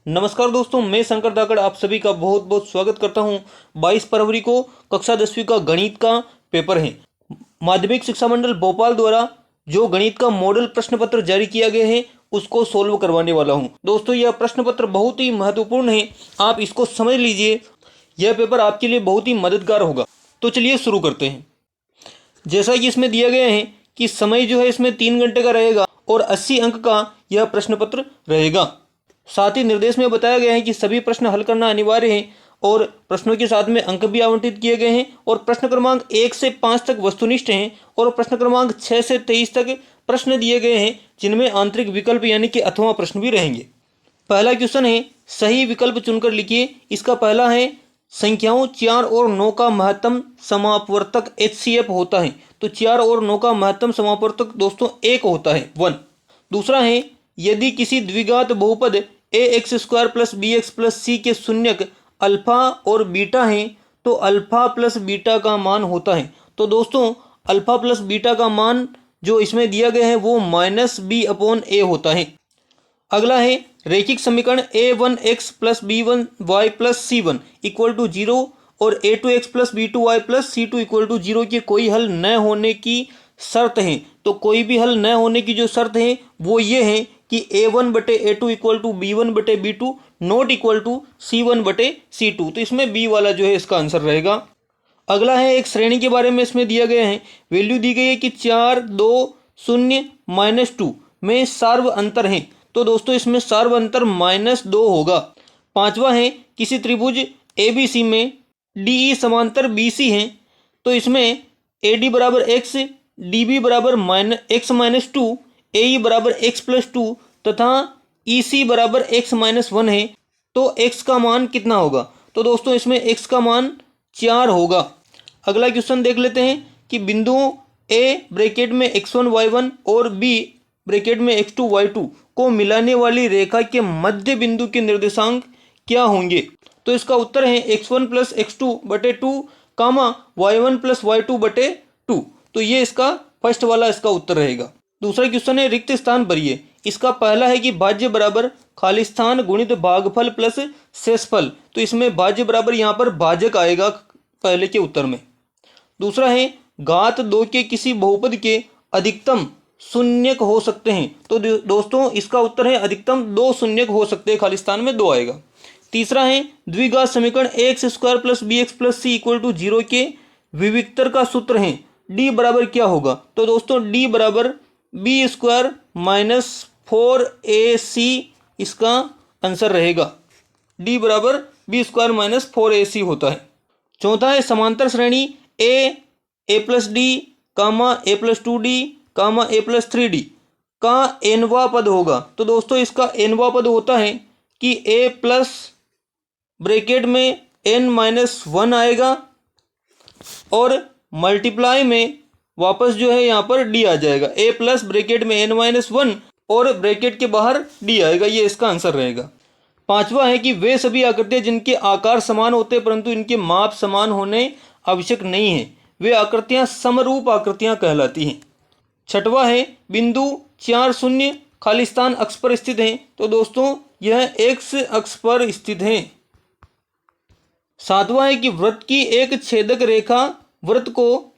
नमस्कार दोस्तों, मैं शंकर धाकड़ आप सभी का बहुत बहुत स्वागत करता हूं। 22 फरवरी को कक्षा 10वीं का गणित का पेपर है। माध्यमिक शिक्षा मंडल भोपाल द्वारा जो गणित का मॉडल प्रश्न पत्र जारी किया गया है उसको सोल्व करवाने वाला हूं। दोस्तों, यह प्रश्न पत्र बहुत ही महत्वपूर्ण है, आप इसको समझ लीजिए। यह पेपर आपके लिए बहुत ही मददगार होगा। तो चलिए शुरू करते हैं। जैसा कि इसमें दिया गया है कि समय जो है इसमें 3 घंटे का रहेगा और 80 अंक का यह प्रश्न पत्र रहेगा। साथ ही निर्देश में बताया गया है कि सभी प्रश्न हल करना अनिवार्य है और प्रश्नों के साथ में अंक भी आवंटित किए गए हैं और प्रश्न क्रमांक 1 से 5 तक वस्तुनिष्ठ हैं और प्रश्न क्रमांक 6 से 23 तक प्रश्न दिए गए हैं जिनमें आंतरिक विकल्प यानी कि अथवा प्रश्न भी रहेंगे। पहला क्वेश्चन है, सही विकल्प चुनकर लिखिए। इसका पहला है, संख्याओं 4 और 9 का महत्तम समापवर्तक HCF होता है। तो 4 और 9 का महत्तम समापवर्तक दोस्तों 1 होता है, 1। दूसरा है, यदि किसी द्विघात बहुपद ax² plus bx plus c के शून्यक अल्फा और बीटा हैं तो अल्फा प्लस बीटा का मान होता है। तो दोस्तों अल्फा प्लस बीटा का मान जो इसमें दिया गया है वो -b/a होता है। अगला है, रैखिक समीकरण a1x plus b1y plus c1 equal to 0 और a2x plus b2y plus c2 equal to 0 के कोई हल न होने की शर्त है। तो कोई भी हल न होने की जो शर्त है वो ये है कि a1/a2 equal to b1/b2 not equal to c1/c2। तो इसमें b वाला जो है इसका आंसर रहेगा। अगला है, एक श्रेणी के बारे में इसमें दिया गया है। वैल्यू दी गई है कि 4, 2, 0, -2 में सार्व अंतर है। तो दोस्तों इसमें सार्व अंतर -2 होगा। पांचवा है, किसी त्रिभुज ABC में DE समांतर BC है तो इसमें AD बराबर x, DB बराबर x-2, AE बराबर x+2 तथा EC बराबर x-1 है। तो x का मान कितना होगा? तो दोस्तों इसमें x का मान 4 होगा। अगला क्वेश्चन देख लेते हैं कि बिंदुओं A ब्रैकेट में x1 y1 और B ब्रैकेट में x2 y2 को मिलाने वाली रेखा के मध्य बिंदु के निर्देशांक क्या होंगे? तो इसका उत्तर है x1 प्लस x2/2 कामा y1 प्लस y2/2। तो ये इसका फर्स्ट वाला इसका उत्तर रहेगा। दूसरा क्वेश्चन है, रिक्त स्थान भरिए। इसका पहला है कि भाज्य बराबर खाली स्थान गुणित भागफल प्लस शेषफल। तो इसमें भाज्य बराबर यहाँ पर भाजक आएगा पहले के उत्तर में। दूसरा है, घात 2 के किसी बहुपद के अधिकतम शून्यक हो सकते हैं। तो दोस्तों इसका उत्तर है अधिकतम 2 शून्यक हो सकते हैं, खाली स्थान में 2 आएगा। तीसरा है, द्विघात समीकरण ax² plus bx plus c equal to 0 के विविक्तर का सूत्र है। d बराबर क्या होगा? तो दोस्तों d बराबर b² माइनस 4ac इसका आंसर रहेगा। d बराबर b² माइनस 4ac होता है। चौथा है, समांतर श्रेणी a+d कामा a+2d कामा a+3d का nवां पद होगा। तो दोस्तों इसका nवां पद होता है कि a प्लस ब्रैकेट में n-1 आएगा और मल्टीप्लाई में वापस जो है यहाँ पर d आ जाएगा। a प्लस ब्रैकेट में n-1 और ब्रैकेट के बाहर d आएगा, ये इसका आंसर रहेगा। पांचवा है कि वे सभी आकृतियां जिनके आकार समान होते हैं परंतु इनके माप समान होने आवश्यक नहीं है, वे आकृतियां समरूप आकृतियां कहलाती हैं। छठवा है, बिंदु 4, 0 खाली स्थान अक्ष पर स्थित है। तो दोस्तों यह x अक्ष पर स्थित है। सातवां है कि वृत्त की एक छेदक रेखा वृत्त को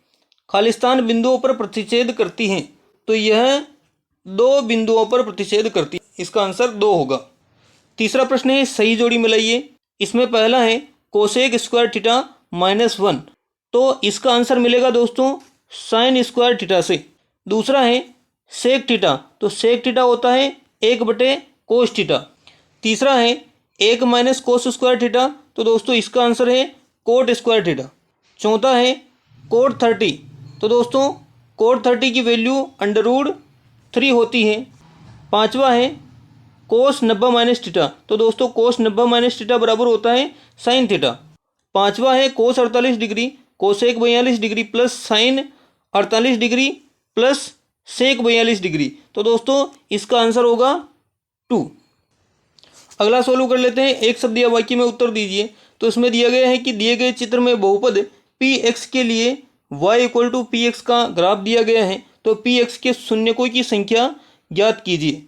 खाली स्थान बिंदुओं पर प्रतिच्छेद करती है। तो यह 2 बिंदुओं पर प्रतिच्छेद करती है, इसका आंसर 2 होगा। तीसरा प्रश्न है, सही जोड़ी मिलाइए। इसमें पहला है कोसेक स्क्वायर थीटा -1, तो इसका आंसर मिलेगा दोस्तों साइन स्क्वायर थीटा से। दूसरा है सेक थीटा, तो सेक थीटा होता है 1/कोस थीटा। तीसरा है 1 माइनस कोस स्क्वायर थीटा, तो दोस्तों इसका आंसर है कोट स्क्वायर थीटा। चौथा है कोट 30, तो दोस्तों कोट 30 की वैल्यू √3 होती है। पांचवा है कोस 90 माइनस थीटा, तो दोस्तों कोस 90 माइनस थीटा बराबर होता है साइन थीटा। पांचवा है cos 48 degree, cosec 42 degree plus sine 48 degree plus sec 42 degree. तो दोस्तों इसका आंसर होगा 2। अगला सोल्व कर लेते हैं। एक शब्द या वाक्य में उत्तर दीजिए। तो इसमें दिया गया है कि दिए गए चित्र में बहुपद px के लिए y इक्वल टू px का ग्राफ दिया गया है। तो px के शून्यकों की संख्या ज्ञात कीजिए।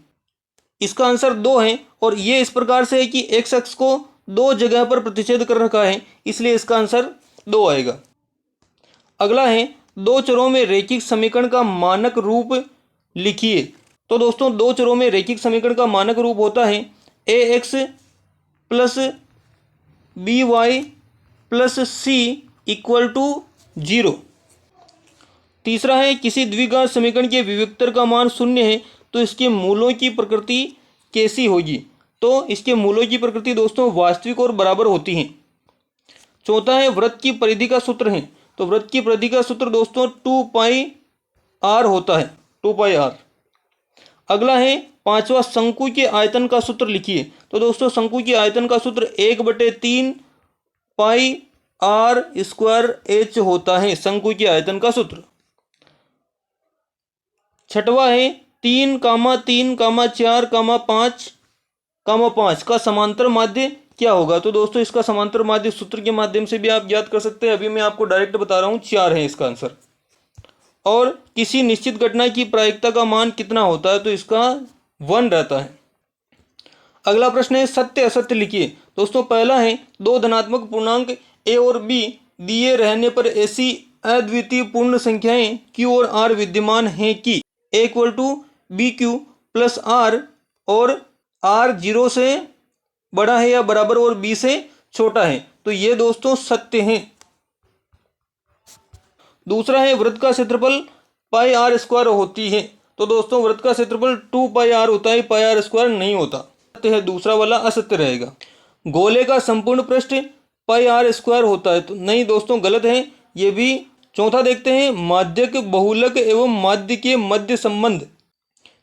इसका आंसर 2 है और ये इस प्रकार से है कि एक्स अक्ष को दो जगह पर प्रतिच्छेद कर रखा है, इसलिए इसका आंसर 2 आएगा। अगला है दो चरों में रैखिक समीकरण का मानक रूप लिखिए। तो दोस्तों दो चरों में रैखिक समीकरण का मानक रूप होता है a x plus b y plus c equal to 0। तीसरा है किसी द्विघात समीकरण के विभक्तर का मान 0 है तो इसके मूलों की प्रकृति कैसी होगी। तो इसके मूलों की प्रकृति दोस्तों वास्तविक और बराबर होती हैं। चौथा है वृत्त की परिधि का सूत्र है। तो वृत्त की परिधि का सूत्र दोस्तों 2 पाई आर होता है, 2 पाई आर। अगला है पांचवा शंकु के आयतन का सूत्र लिखिए। तो दोस्तों शंकु के आयतन का सूत्र 1/3 पाई आर स्क्वायर एच होता है, शंकु के आयतन का सूत्र। छठवा है 3, 3, 4, 5 का समांतर माध्य क्या होगा। तो दोस्तों इसका समांतर माध्य सूत्र के माध्यम से भी आप ज्ञात कर सकते हैं। अभी मैं आपको डायरेक्ट बता रहा हूं, 4 है इसका आंसर। और किसी निश्चित घटना की प्रायिकता का मान कितना होता है। तो इसका 1 रहता है। अगला प्रश्न है सत्य असत्य लिखिए। दोस्तों पहला है दो धनात्मक पूर्णांक ए और बी दिए रहने पर ऐसी अद्वितीय पूर्ण संख्याएं क्यू और आर विद्यमान हैं कि a equal to b q plus r और आर 0 से बड़ा है या बराबर और बी से छोटा है। तो ये दोस्तों सत्य हैं। दूसरा है वृत्त का क्षेत्रफल पाई आर स्क्वायर होती है। तो दोस्तों वृत्त का क्षेत्रफल 2 पाई आर होता है, पाई आर स्क्वायर नहीं होता। सत्य है, दूसरा वाला असत्य रहेगा। गोले का संपूर्ण पृष्ठ पाई आर स्क्वायर होता है। तो नहीं दोस्तों गलत है ये भी। चौथा देखते हैं माध्यक बहुलक एवं माध्य के मध्य संबंध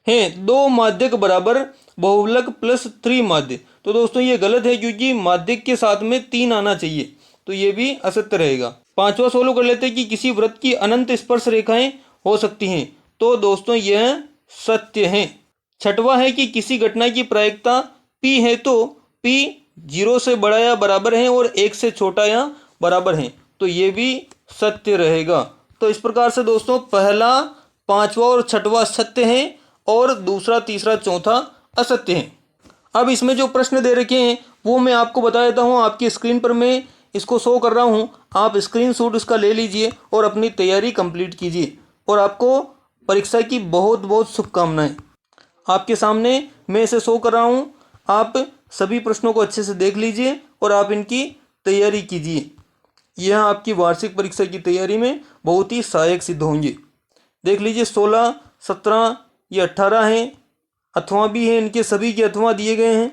हैं 2 माध्यक बराबर बहुलक प्लस 3 माध्य। तो दोस्तों ये गलत है क्योंकि माध्यक के साथ में 3 आना चाहिए, तो ये भी असत्य रहेगा। पांचवा सोल्व कर लेते हैं कि किसी वृत्त की अनंत स्पर्श रेखाएं हो सकती हैं। तो दोस्तों यह सत्य है। छठवा है कि किसी घटना की प्रायिकता P है तो P 0 से बड़ा या बराबर है और 1 से छोटा या बराबर है। तो ये भी सत्य रहेगा। तो इस प्रकार से दोस्तों पहला, पांचवा और छठवा सत्य है और दूसरा, तीसरा, चौथा असत्य है। अब इसमें जो प्रश्न दे रखे हैं वो मैं आपको बता देता हूँ। आपकी स्क्रीन पर मैं इसको शो कर रहा हूँ, आप स्क्रीनशॉट इसका ले लीजिए और अपनी तैयारी कंप्लीट कीजिए। और आपको परीक्षा की बहुत बहुत शुभकामनाएं। आपके सामने मैं इसे शो कर रहा हूँ, आप सभी प्रश्नों को अच्छे से देख लीजिए और आप इनकी तैयारी कीजिए। यह आपकी वार्षिक परीक्षा की तैयारी में बहुत ही सहायक सिद्ध होंगे। देख लीजिए 16, 17 ये 18 हैं, अथवा भी हैं, इनके सभी के अथवा दिए गए हैं।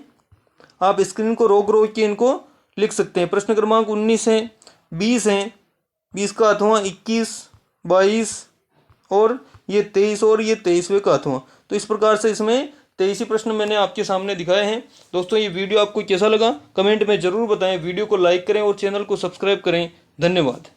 आप स्क्रीन को रोक रोक के इनको लिख सकते हैं। प्रश्न क्रमांक 19 है, 20 हैं, 20 का अथवा 21, 22 और ये 23 और ये 23वें का अथवा। तो इस प्रकार से इसमें 23 प्रश्न मैंने आपके सामने दिखाए हैं। दोस्तों ये वीडियो आपको कैसा लगा कमेंट में ज़रूर बताएं। वीडियो को लाइक करें और चैनल को सब्सक्राइब करें। धन्यवाद।